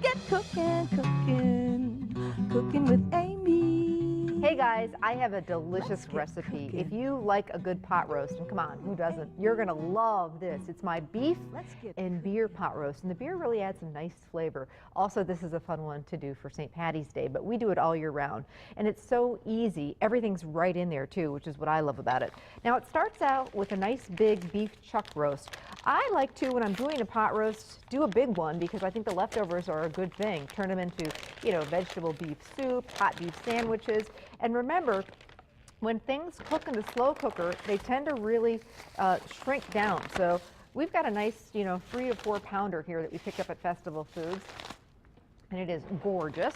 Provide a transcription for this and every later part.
Get cooking, cooking, cooking with Amy. Hey guys, I have a delicious recipe. cooking. If you like a good pot roast, and come on, who doesn't? You're gonna love this. It's my beef and beer pot roast, and the beer really adds some nice flavor. Also, this is a fun one to do for St. Patty's Day, but we do it all year round. And it's so easy. Everything's right in there too, which is what I love about it. Now it starts out with a nice big beef chuck roast. I like to, when I'm doing a pot roast, do a big one because I think the leftovers are a good thing. Turn them into, vegetable beef soup, hot beef sandwiches. And remember, when things cook in the slow cooker, they tend to really shrink down. So we've got a nice, 3 to 4 pounder here that we picked up at Festival Foods, and it is gorgeous.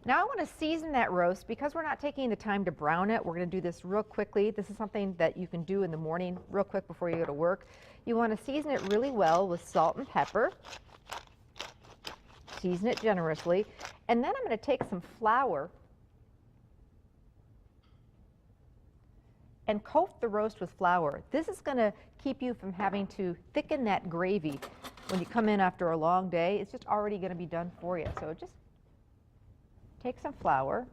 Now I want to season that roast. Because we're not taking the time to brown it, we're going to do this real quickly. This is something that you can do in the morning real quick before you go to work. You want to season it really well with salt and pepper. Season it generously. And then I'm going to take some flour and coat the roast with flour. This is going to keep you from having to thicken that gravy when you come in after a long day. It's just already going to be done for you. So just take some flour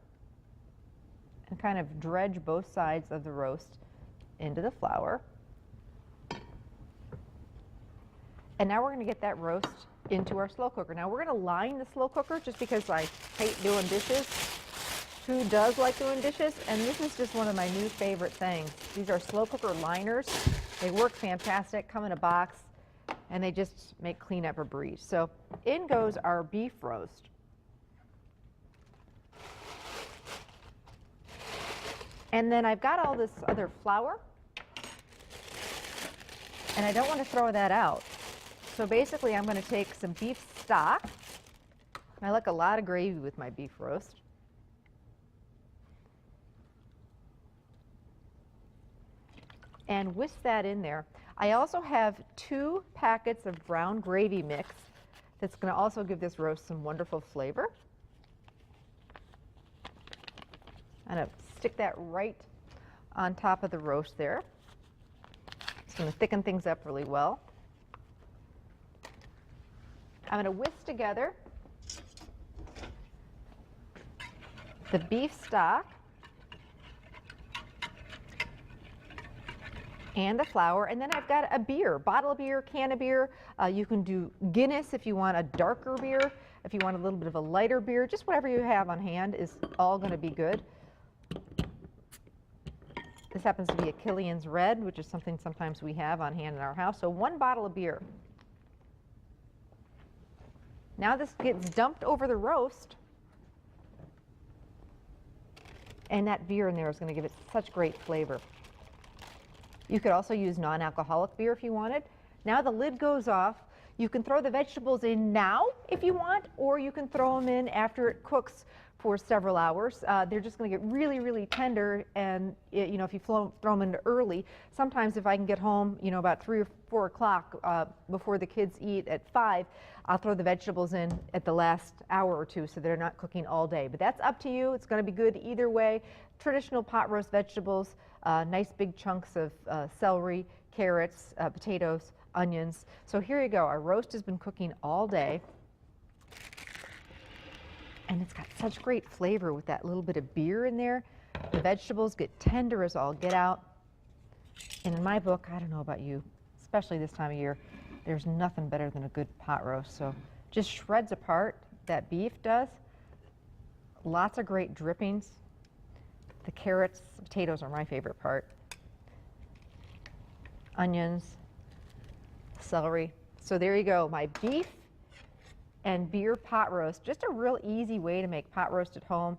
and kind of dredge both sides of the roast into the flour. And now we're going to get that roast into our slow cooker. Now we're going to line the slow cooker just because I hate doing dishes. Who does like doing dishes? And this is just one of my new favorite things. These are slow cooker liners. They work fantastic, come in a box, and they just make cleanup a breeze. So in goes our beef roast. And then I've got all this other flour, and I don't want to throw that out. So basically I'm going to take some beef stock. I like a lot of gravy with my beef roast. And whisk that in there. I also have 2 packets of brown gravy mix that's going to also give this roast some wonderful flavor. I'm going to stick that right on top of the roast there. It's going to thicken things up really well. I'm going to whisk together the beef stock and the flour, and then I've got a beer, bottle of beer, can of beer. You can do Guinness if you want a darker beer, if you want a little bit of a lighter beer, just whatever you have on hand is all going to be good. This happens to be a Killian's Red, which is something sometimes we have on hand in our house. So 1 bottle of beer. Now this gets dumped over the roast, and that beer in there is going to give it such great flavor. You could also use non-alcoholic beer if you wanted. Now the lid goes off. You can throw the vegetables in now if you want, or you can throw them in after it cooks for several hours. They're just going to get really, really tender, and if you throw them in early, sometimes if I can get home, about 3 or 4 o'clock before the kids eat at 5, I'll throw the vegetables in at the last hour or 2 so they're not cooking all day. But that's up to you. It's going to be good either way. Traditional pot roast vegetables, nice big chunks of celery, carrots, potatoes, onions. So here you go. Our roast has been cooking all day. And it's got such great flavor with that little bit of beer in there. The vegetables get tender as all get out. And in my book, I don't know about you, especially this time of year, there's nothing better than a good pot roast. So just shreds apart, that beef does. Lots of great drippings. The carrots, potatoes are my favorite part. Onions, celery. So there you go, my beef and beer pot roast. Just a real easy way to make pot roast at home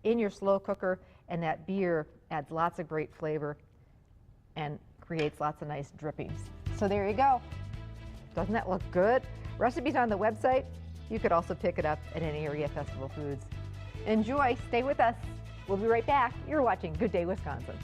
in your slow cooker, and that beer adds lots of great flavor and creates lots of nice drippings. So there you go. Doesn't that look good? Recipe's on the website. You could also pick it up at any area Festival Foods. Enjoy, stay with us. We'll be right back. You're watching Good Day Wisconsin.